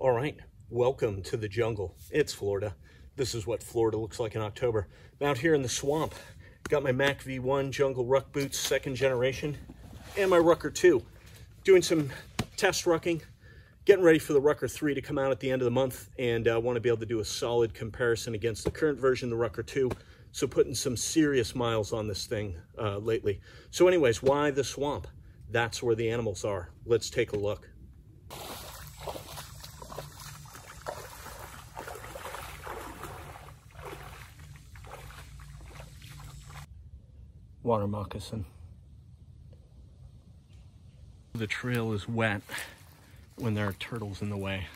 All right, welcome to the jungle. It's Florida. This is what Florida looks like in October. I'm out here in the swamp. Got my Mac V1 Jungle Ruck boots, 2nd generation, and my Rucker 2. Doing some test rucking, getting ready for the Rucker 3 to come out at the end of the month, and I want to be able to do a solid comparison against the current version, the Rucker 2. So putting some serious miles on this thing lately. So anyways, why the swamp? That's where the animals are. Let's take a look. Water moccasin. The trail is wet when there are turtles in the way.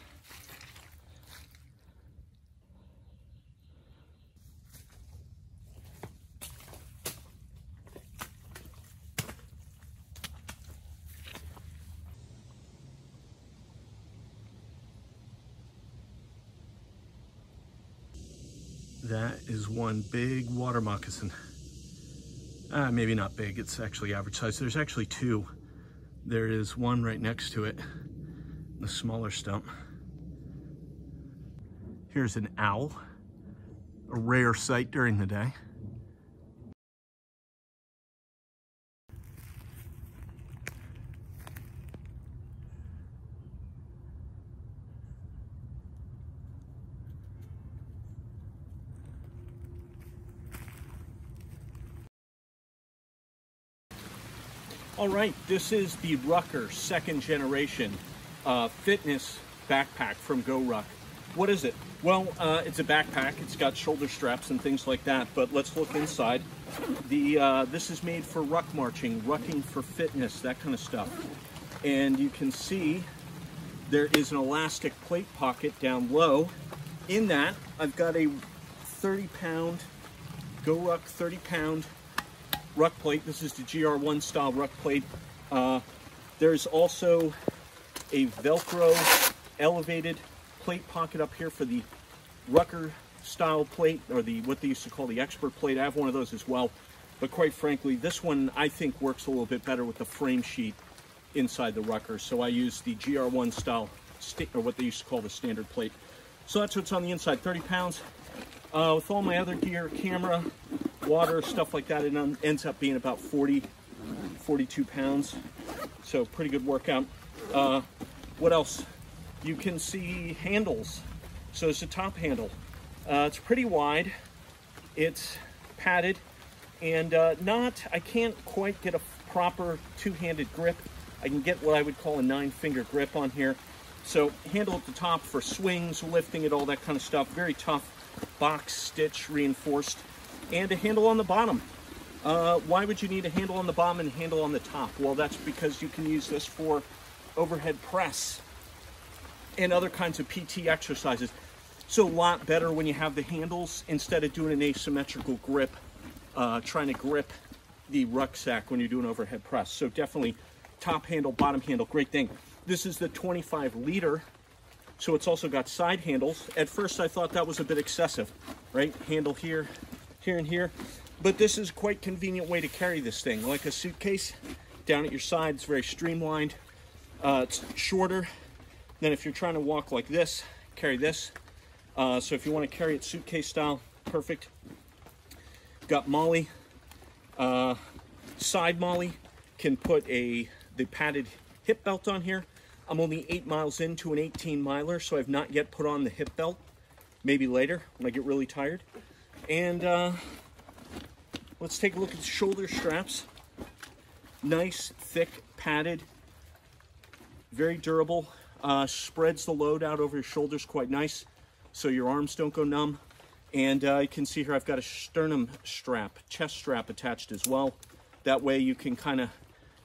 That is one big water moccasin. Maybe not big, it's actually average size. There's actually two. There is one right next to it, the smaller stump. Here's an owl, a rare sight during the day. All right, this is the Rucker 2nd generation fitness backpack from GORUCK. What is it? Well, it's a backpack. It's got shoulder straps and things like that, but let's look inside. This is made for ruck marching, rucking for fitness, that kind of stuff. And you can see there is an elastic plate pocket down low. In that, I've got a 30-pound, GORUCK 30-pound ruck plate. This is the GR1 style ruck plate. There's also a Velcro elevated plate pocket up here for the Rucker style plate, or what they used to call the expert plate. I have one of those as well, but quite frankly, this one I think works a little bit better with the frame sheet inside the Rucker. So I use the GR1 style, or what they used to call the standard plate. So that's what's on the inside, 30 pounds. With all my other gear, camera, water, stuff like that, it ends up being about 42 pounds. So pretty good workout. What else? You can see handles. So it's a top handle. It's pretty wide. It's padded and I can't quite get a proper two-handed grip. I can get what I would call a 9-finger grip on here. So handle at the top for swings, lifting it, all that kind of stuff. Very tough, box stitch reinforced. And a handle on the bottom. Why would you need a handle on the bottom and a handle on the top? Well, that's because you can use this for overhead press and other kinds of PT exercises. So a lot better when you have the handles instead of doing an asymmetrical grip, trying to grip the rucksack when you're doing overhead press. So definitely top handle, bottom handle, great thing. This is the 25-liter, so it's also got side handles. At first I thought that was a bit excessive, right? Handle here, here and here, but this is a quite convenient way to carry this thing, like a suitcase down at your side. It's very streamlined. It's shorter than if you're trying to walk like this, carry this. So if you want to carry it suitcase style, perfect. Got Molly, side Molly, can put the padded hip belt on here. I'm only 8 miles into an 18-miler, so I've not yet put on the hip belt. Maybe later when I get really tired. And let's take a look at the shoulder straps. Nice, thick, padded, very durable. Spreads the load out over your shoulders quite nice, so your arms don't go numb. And you can see here I've got a sternum strap, chest strap attached as well. That way you can kind of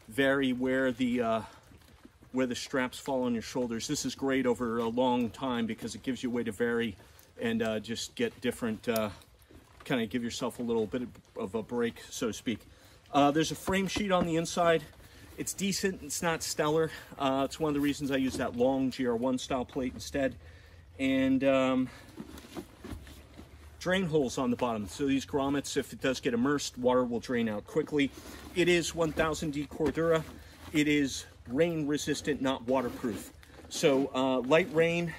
vary where the straps fall on your shoulders. This is great over a long time because it gives you a way to vary and just get different, kind of give yourself a little bit of a break, so to speak. There's a frame sheet on the inside. It's decent, it's not stellar. It's one of the reasons I use that long GR1 style plate instead. And drain holes on the bottom. So these grommets, if it does get immersed, water will drain out quickly. It is 1000D Cordura. It is rain resistant, not waterproof. So light rain,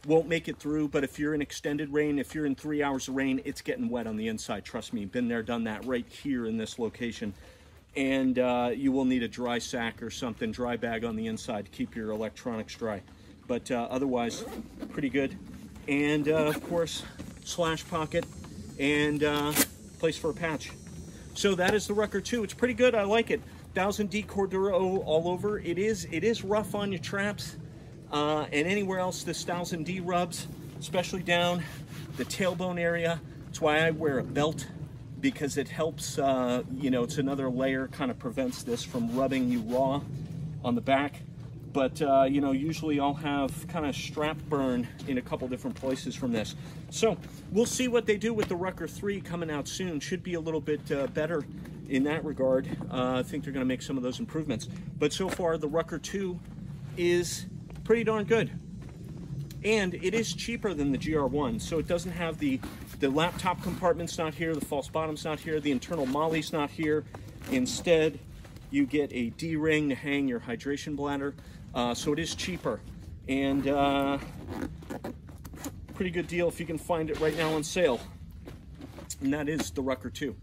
won't make it through, but if you're in extended rain, if you're in 3 hours of rain, it's getting wet on the inside. Trust me, been there, done that right here in this location. And you will need a dry sack or something, dry bag on the inside to keep your electronics dry. But otherwise, pretty good. And of course, slash pocket and place for a patch. So that is the Rucker 2. It's pretty good. I like it. 1000D Corduro all over. It is rough on your traps and anywhere else this 1000D rubs, especially down the tailbone area. That's why I wear a belt, because it helps, you know, it's another layer, kind of prevents this from rubbing you raw on the back. But, you know, usually I'll have kind of strap burn in a couple different places from this. So we'll see what they do with the Rucker 3 coming out soon. Should be a little bit better in that regard. I think they're going to make some of those improvements. But so far, the Rucker 2 is pretty darn good. And it is cheaper than the GR1. So it doesn't have the laptop compartment's not here, the false bottom's not here, the internal molly's not here. Instead, you get a D-ring to hang your hydration bladder. So it is cheaper, and pretty good deal if you can find it right now on sale. And that is the Rucker 2.